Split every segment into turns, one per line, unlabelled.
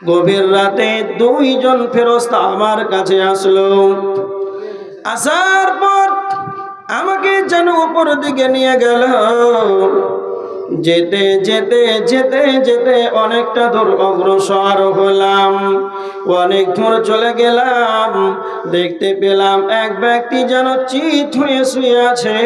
গভীর রাতে দুইজন ফেরেশতা আমার কাছে আসলো। আসার পর আমাকে যেন উপর দিকে নিয়ে গেল। যেতে যেতে যেতে যেতে অনেকটা দূর অগ্রসর হলাম, অনেক দূর চলে গেলাম। দেখতে পেলাম এক ব্যক্তি যেন চিত হয়ে শুয়ে আছে,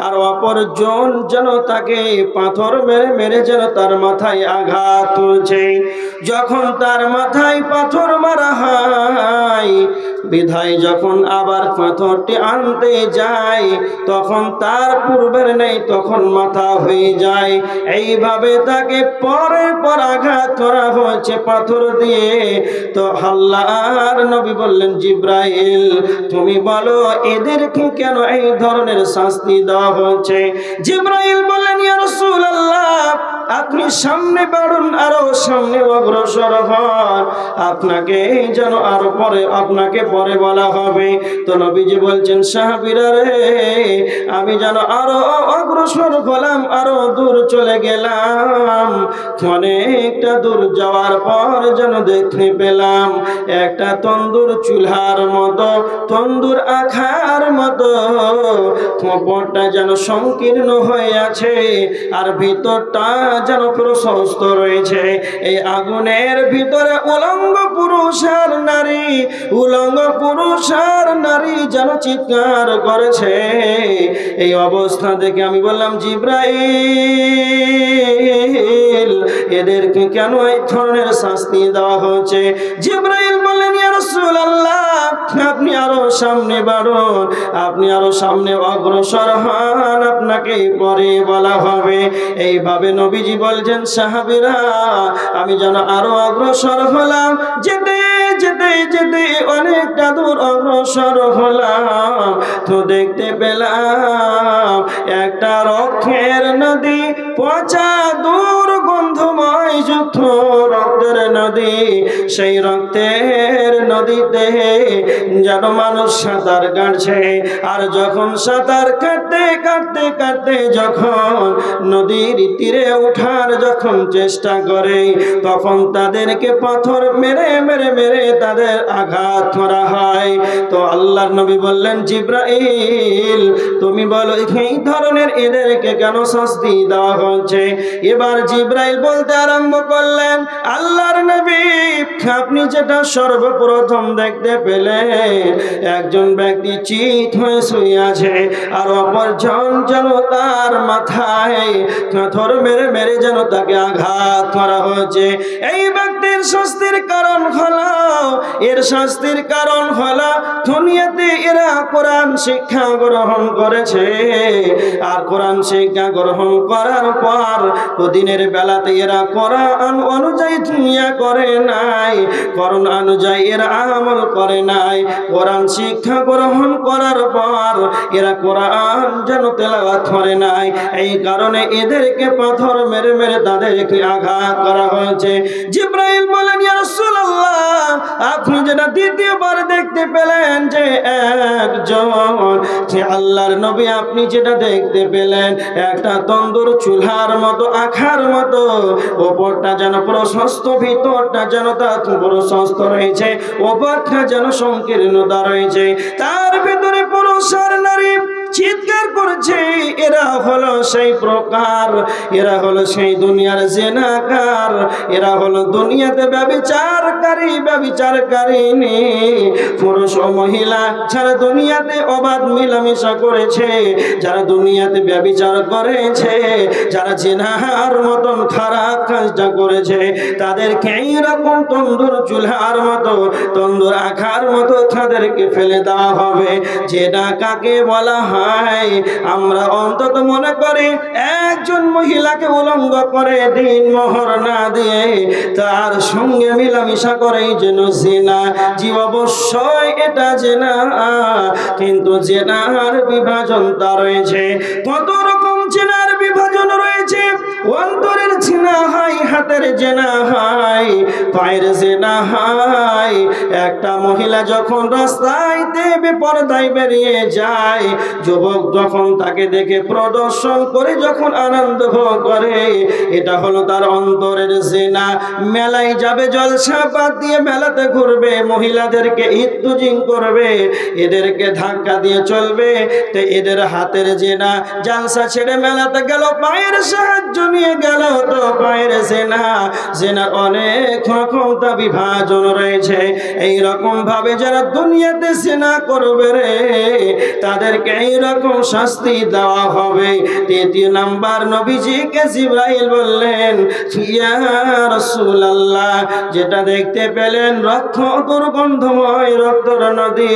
আর অপরজন যেন তাকে পাথর মেরে মেরে যেন তার মাথায় আঘাত তুলছে। যখন তার মাথায় পাথর মারা হয়, বিধায় যখন আবার পাথরটি আনতে যায়, তখন তার পূর্বের নেই, তখন মাথা হয়ে যায়। এইভাবে তাকে পরের পর আঘাত করা হয়েছে পাথর দিয়ে। তো আল্লাহর নবী বললেন, জিব্রাইল তুমি বলো এদেরকে কেন এই ধরনের শাস্তি দেওয়া হচ্ছে? জিব্রাইল বললেন, ইয়া রাসূলুল্লাহ আপনি সামনে বাড়ুন, আরো সামনে অগ্রসর হন, আপনাকে যেন আরো পরে আপনাকে পরে বলা হবে। তো নবীজি বলছেন, সাহাবীরা রে, আমি যেন আরো অগ্রসর হলাম, আরো দূর চলে গেলাম। অনেকটা দূর যাওয়ার পর যেন দেখতে পেলাম একটা তন্দুর চুলার মতো, তন্দুর আখার মতো, উপরটা যেন সংকীর্ণ হয়ে আছে আর ভিতরটা যেন প্রশস্ত রয়েছে। এই আগুনের ভিতরে উলঙ্গ পুরুষ আর নারী, উলঙ্গ পুরুষ আর নারী যেন চিৎকার করেছে। এই অবস্থা দেখে আমি বললাম, জিব্রাইল এদেরকে কেন এই ধরনের শাস্তি দেওয়া হচ্ছে? জিব্রাইল বললেন, ইয়া রাসূলুল্লাহ আপনি আরো সামনে বাড়ুন, আপনি আরো সামনে অগ্রসর হন, আপনাকে পরে বলা হবে। এইভাবে নবীজি বলছেন, সাহাবীরা আমি যেন আরো অগ্রসর হলাম। যেতে যেতে যেতে অনেকটা দূর অগ্রসর হলাম, তো দেখতে পেলাম একটা রক্তের নদী, পচা দুর্গন্ধময় যুক্ত রক্তের নদী। সেই রক্তের নদীতে যেন মানুষ সাঁতার কাটছে। আর যখন সাঁতার কাটতে কাটতে কাটতে যখন নদীর তীরে ওঠার যখন চেষ্টা করে, তখন তাদেরকে পাথর মেরে মেরে মেরে তাদের আঘাত করা হয়। তো আল্লাহর নবী বললেন, জিব্রাইল তুমি বলো এই ধরনের এদেরকে কেন শাস্তি দেওয়া হচ্ছে? এবার জিব্রাইল বলতে আরম্ভ করলেন, আল্লাহর নবী আপনি যেটা সর্বপ্রথম দেখতে পেলেন, একজন ব্যক্তি চিত হয়ে শুয়ে আছে, আর অপরজন যেন তার মাথায় পাথর মেরে মেরে যেন তাকে আঘাত করা হয়েছে। এই ব্যক্তির শাস্তির কারণ হলো, এর শাস্তির কারণ হলো দুনিয়াতে এরা কোরআন শিক্ষা গ্রহণ করেছে, আর কোরআন শিক্ষা গ্রহণ করার পর দিনের বেলাতে এরা কোরআন অনুযায়ী দুনিয়া করে নাই, কোরআন অনুযায়ী এরা আমল করে নাই। কোরআন শিক্ষা গ্রহণ করার পর এরা কোরআন যেন তেলাওয়াত করে নাই, এই কারণে এদেরকে পাথর মেরে মেরে তাদেরকে আঘাত করা হয়েছে। জিব্রাইল বলেন, ইয়া রাসূলুল্লাহ আপনি যেটা দ্বিতীয়বার দেখতে পেলেন যে একজন, যে আল্লাহর নবী আপনি যেটা দেখতে পেলেন একটা তন্দুর চুলার মতো, আখার মতো, ওপরটা যেন প্রশস্ত, ভিতরটা যেন তা প্রশস্ত রয়েছে, ওপরটা যেন সংকীর্ণতা রয়েছে, তার ভিতরে পুরুষ আর নারী চিৎকার করছে। এরা হলো সেই প্রকার, এরা হলো সেই দুনিয়ার জেনাকার, এরা হলো দুনিয়াতে ব্যভিচারকারী, ব্যভিচারকারিনী পুরুষ ও মহিলা যারা দুনিয়াতে অবাধ মিলামেশা করেছে, যারা দুনিয়াতে ব্যভিচার করেছে, যারা জেনার মতন খারাপ কাজটা করেছে, তাদেরকে এইরকম তন্দুর চুলার মতো, তন্দুর আখার মতো তাদেরকে ফেলে দেওয়া হবে। জেনা কাকে বলা হয়? আমরা অন্তত মনে করি একজন মহিলাকে উলঙ্গ করে দিন মোহর না দিয়ে তার সঙ্গে মিলামিশা করেই যেন জিনা। জি অবশ্যই এটা জিনা, কিন্তু জিনার বিভাজনতা রয়েছে। কত রকম জিনার বিভাজন রয়েছে। অন্তরের জিনা হয়, হাতের জিনা হয়, বাইরে জেনা হয়। একটা মহিলা যখন রাস্তায় বেপরদায় বেরিয়ে যায়, যুবক যখন তাকে দেখে প্রদর্শন করে যখন আনন্দ ভোগ করে, এটা হলো তার অন্তরের জেনা। মেলায় যাবে, জলসা বাদ দিয়ে মেলাতে ঘুরবে, মহিলাদেরকে ইত্তুজিং করবে, এদেরকে ধাক্কা দিয়ে চলবে, তো এদের হাতের জেনা। জালসা ছেড়ে মেলাতে গেল, পায়ের সাহায্য নিয়ে গেল, তো পায়ের জেনা। জেনার অনেক রকম তা বিভাজন রয়েছে। এইরকম ভাবে যারা দুনিয়াতে জেনা করবে রে, তাদেরকে এইরকম শাস্তি দেওয়া হবে। তৃতীয় নাম্বার, নবীজিকে জিবরাইল বললেন, ইয়া রাসূলুল্লাহ, যেটা দেখতে পেলেন রক্ত, দুর্গন্ধময় রক্তের নদী,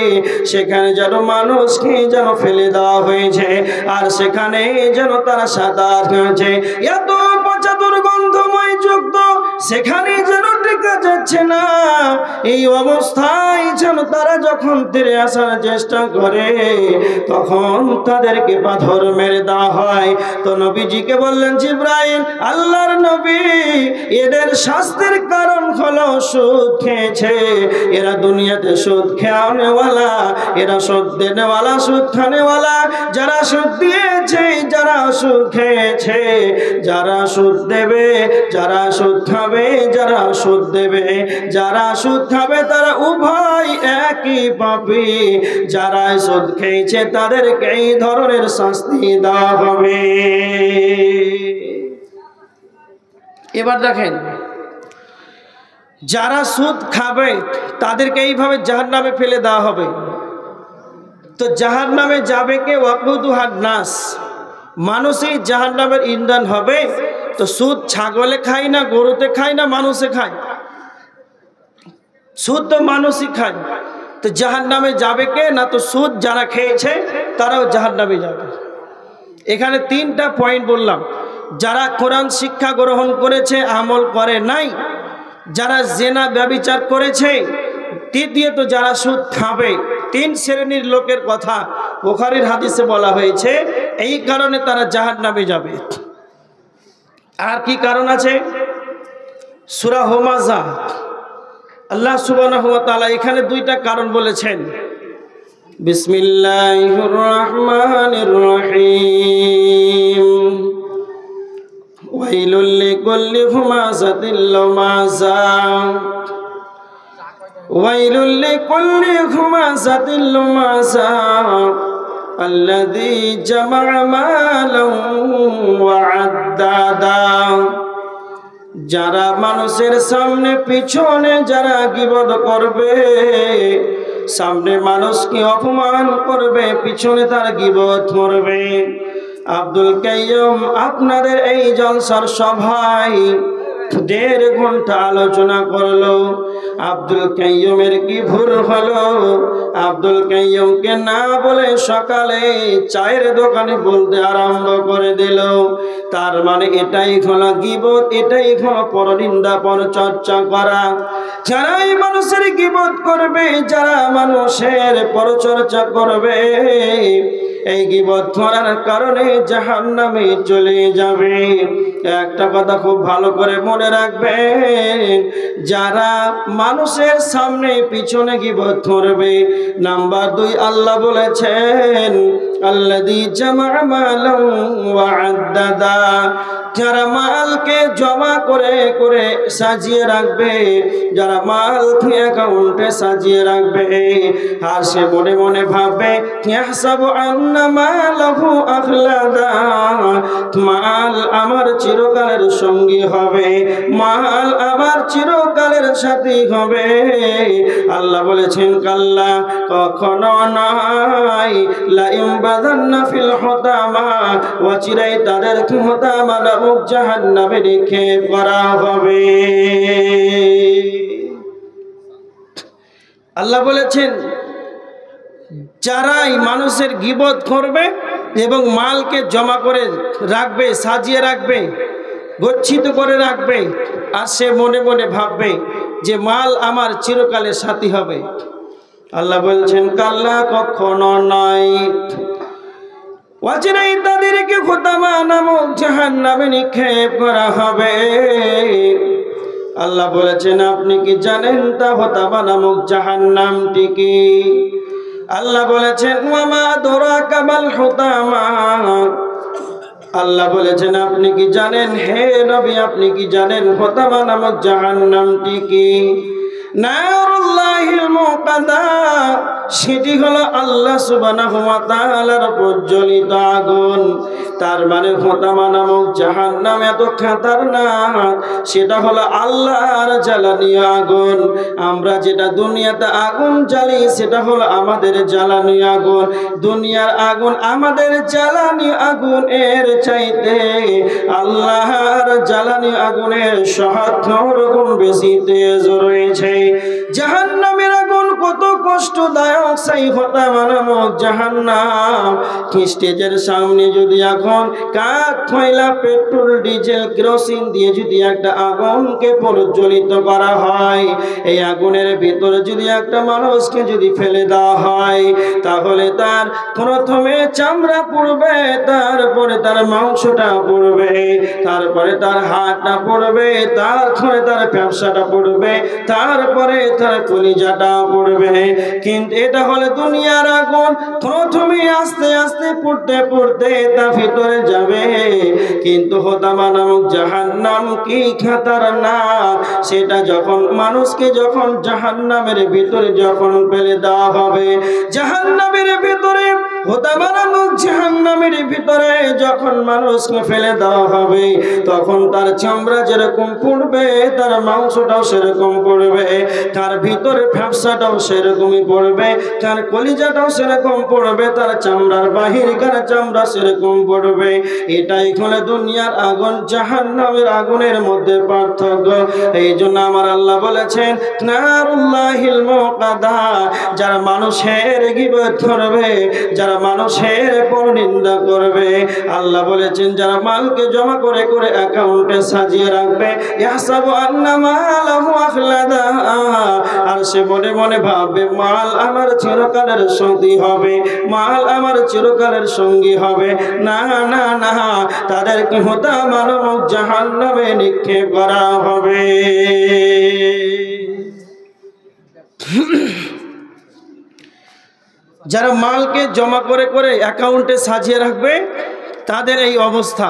সেখানে যেন মানুষকে যেন ফেলে দেওয়া হয়েছে, আর সেখানে যেন তারা সাঁতার কাটছে। এত পচা দুর্গন্ধময় যুক্ত, সেখানে যেন টিকা যাচ্ছে না। এই অবস্থায় যেন তারা যখন ফিরে আসার চেষ্টা করে, তখন তাদেরকে পাথর মেরে দেওয়া হয়। তো নবীজিকে বললেন জিবরাইল, আল্লাহর নবী, এদের শাস্তির কারণ হলো সুদ খেয়েছে। এরা দুনিয়াতে সুদ খাওয়ানেওয়ালা, এরা সুদ দেনেওয়ালা, সুদ খানেওয়ালা। যারা সুদ দিয়েছে, যারা সুদ খেয়েছে, যারা সুদ দেবে, যারা সুদ খাবে, যারা সুদ দেবে, যারা সুদ খাবে, তারা উভয় একই পাপী। যারা সুদ খেয়েছে তাদেরকে এই ধরনের শাস্তি দেওয়া হবে। এবার দেখেন, যারা সুদ খাবে তাদেরকে এইভাবে জাহান্নামে ফেলে দেওয়া হবে। তো জাহান্নামে যাবে কে? ওয়াকুদুহান নাস, মানুষই জাহান্নামের ইন্ধন হবে। তো সুদ ছাগলে খায় না, গরুতে খায় না, মানুষে খায়? সুদ তো মানুষই খায়। তো জাহান্নামে যাবে কে? না তো সুদ যারা খেয়েছে তারাও জাহান্নামে যাবে। এখানে তিনটা পয়েন্ট বললাম। যারা কোরআন শিক্ষা গ্রহণ করেছে, আমল করে নাই, যারা জেনা ব্যভিচার করেছে, তৃতীয়ত যারা সুদ খাবে। তিন শ্রেণীর লোকের কথা বুখারীর হাদিসে বলা হয়েছে, এই কারণে তারা জাহান্নামে যাবে। আর কি কারণ আছে? সূরা হুমাযা আল্লাহ সুবহানাহু ওয়া তাআলা এখানে দুইটা কারণ বলেছেন। বিসমিল্লাহির রহমানির রহিম, ওয়াইলুল লিকুল্লি হুমাযাতিল লুমাযা, ওয়াইলুল লিকুল্লি হুমাযাতিল লুমাযা আল্লাযী জামা'a মালান ওয়া আদ্দাদা। যারা মানুষের সামনে পিছনে যারা গীবত করবে, সামনে মানুষকে অপমান করবে, পিছনে তার গীবত করবে। আব্দুল কাইয়ুম আপনাদের এই জলসার সভায় 1.5 ঘন্টা আলোচনা করলো। আব্দুল কাইয়ুমের কি ভুল হলো? আব্দুল কাইয়ুমকে না বলে সকালে চায়ের দোকানে বলতে আরম্ভ করে দিল। তার মানে এটাই হলো গীবত, এটাই হলো পরনিন্দা, পরচর্চা করা। যারাই মানুষের গীবত করবে, যারা মানুষের পরচর্চা করবে, এই গীবত করার কারণে জাহান্নামে চলে যাবে। একটা কথা খুব ভালো করে মনে রাখবেন, যারা মানুষের সামনে পিছনে গীবত করবে, নাম্বার 2 আল্লাহ বলেছেন আল্লাযী জামা'a মালান ওয়া আদ্দাদা, যারা মালকে জমা করে করে সাজিয়ে রাখবে, যারা মালকে অ্যাকাউন্টে সাজিয়ে রাখবে, আর সে মনে মনে ভাববে ইয়াহসাবু আন্না মালাহু আখলাদা, মাল আমার চিরকালের সঙ্গী হবে, মাল আমার চিরকালের সাথী হবে। আল্লাহ বলেছেন কাল্লা, কখনো নয়, লা ইমবাদান্না ফিল হুতামা, ওয়াচিরাই তাদেরকে হুতামা নামক জাহান্নামে নিক্ষেপ করা হবে। আল্লাহ বলেছেন যারাই মানুষের গীবত করবে এবং মালকে জমা করে রাখবে, সাজিয়ে রাখবে, গচ্ছিত করে রাখবে, আর সে মনে মনে ভাববে যে মাল আমার চিরকালের সাথী হবে, আল্লাহ বলছেন কাল্লা, কখনো নয়, ওয়াজিরাই তাদেরকে হুতামা নামক জাহান্নামে নিক্ষেপ করা হবে। আল্লাহ বলেছেন আপনি কি জানেন তা হতামা নামক জাহান্নামটি কি? আল্লাহ বলেছেন ওয়ামা আদরাকা মাল হুতামা। আল্লাহ বলেছেন আপনি কি জানেন হে নবী আপনি কি জানেন হুতামা নামক জাহান্নামটি কি? নারুল্লাহিল মুকাদ্দা, সেটি হলো আল্লাহ সুবহানাহু ওয়া তাআলার প্রজ্বলিত আগুন। তার মানে হুতামা নামক জাহান্নাম এত খতরনাক, সেটা হলো আল্লাহর জ্বালানি আগুন। আমরা যেটা দুনিয়াতে আগুন জ্বালি সেটা হলো আমাদের জ্বালানি আগুন। দুনিয়ার আগুন আমাদের জ্বালানি আগুন এর চাইতে আল্লাহর জ্বালানি আগুনের ৭০ গুণ বেশি তেজ রয়েছে। জাহান্নামের আগুন কত কষ্টদায়ক, সেই হুতামা নামক জাহান্নাম স্টেজের সামনে যদি এখন কাঠ, কয়লা, পেট্রোল, ডিজেল, কেরোসিন দিয়ে যদি একটা আগুনকে প্রজ্বলিত করা হয়, এই আগুনের ভিতরে যদি একটা মানুষকে যদি ফেলে দেওয়া হয়, তাহলে তার প্রথমে চামড়া পড়বে, তারপরে তার মাংসটা পড়বে, তারপরে তার হাড়টা পড়বে, তারপরে তার ব্যবসাটা পড়বে, তারপরে তার কলিজাটা পড়বে। কিন্তু এটা হলে দুনিয়ার আগুন, প্রথমে আস্তে আস্তে পড়তে পড়তে তা ভিতরে যাবে। কিন্তু হুতামা নামক জাহান্নাম কি খতরনাক, সেটা যখন মানুষকে যখন জাহান্নামের ভিতরে যখন ফেলে দেওয়া হবে, জাহান্নামের ভিতরে হুতামা নামক জাহান্নামের ভিতরে যখন মানুষকে ফেলে দেওয়া হবে, তখন তার চামড়া যেরকম পড়বে, তার মাংসটাও সেরকম পড়বে, তার ভিতরে ফ্যাপসাটাও সেরকমই পড়বে, তার কলিজাটাও সেরকম পড়বে, তার চামড়ার বাহিরকার চামড়া সেরকম পড়বে। এটাই হলো দুনিয়ার আগুন জাহান্নামের আগুনের মধ্যে পার্থক্য। এই জন্য আমার আল্লাহ বলেছেন নারুল্লাহিল মুকাদ্দা, যারা মানুষের গীবত করবে, যারা মানুষের পরনিন্দা করবে, আল্লাহ বলেছেন যারা মালকে জমা করে করে অ্যাকাউন্টে সাজিয়ে রাখবে, ইয়াহসাবু আন্না মালাহু আখলাদা, আর সে মনে মনে ভাববে মাল আমার চিরকালের সঙ্গী হবে, মাল আমার চিরকালের সঙ্গী হবে। না না না, তাদেরকে হুতামা নামক জাহান্নামে নিক্ষেপ করা হবে। যারা মালকে জমা করে করে অ্যাকাউন্টে সাজিয়ে রাখবে, তাদের এই অবস্থা,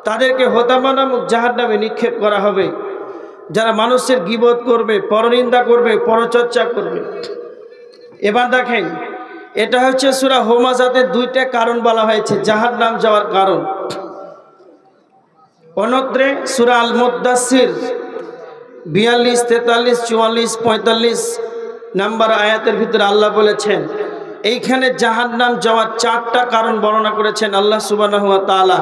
তাদেরকে হুতামা নামক জাহান্নামে নিক্ষেপ করা হবে। যারা মানুষের গীবত করবে, পরনিন্দা করবে, পরচর্চা করবে। এবার দেখেন, এটা হচ্ছে সূরা হুমাযাতের ২টা কারণ বলা হয়েছে জাহান্নাম যাওয়ার কারণ। অন্যত্রে সূরা আল মুদ্দাসসির ৪২, ৪৩, ৪৪, ৪৫ নাম্বার আয়াতের ভিতরে আল্লাহ বলেছেন, এইখানে জাহান্নাম যাওয়ার ৪টা কারণ বর্ণনা করেছেন আল্লাহ সুবহানাহু ওয়া তাআলা।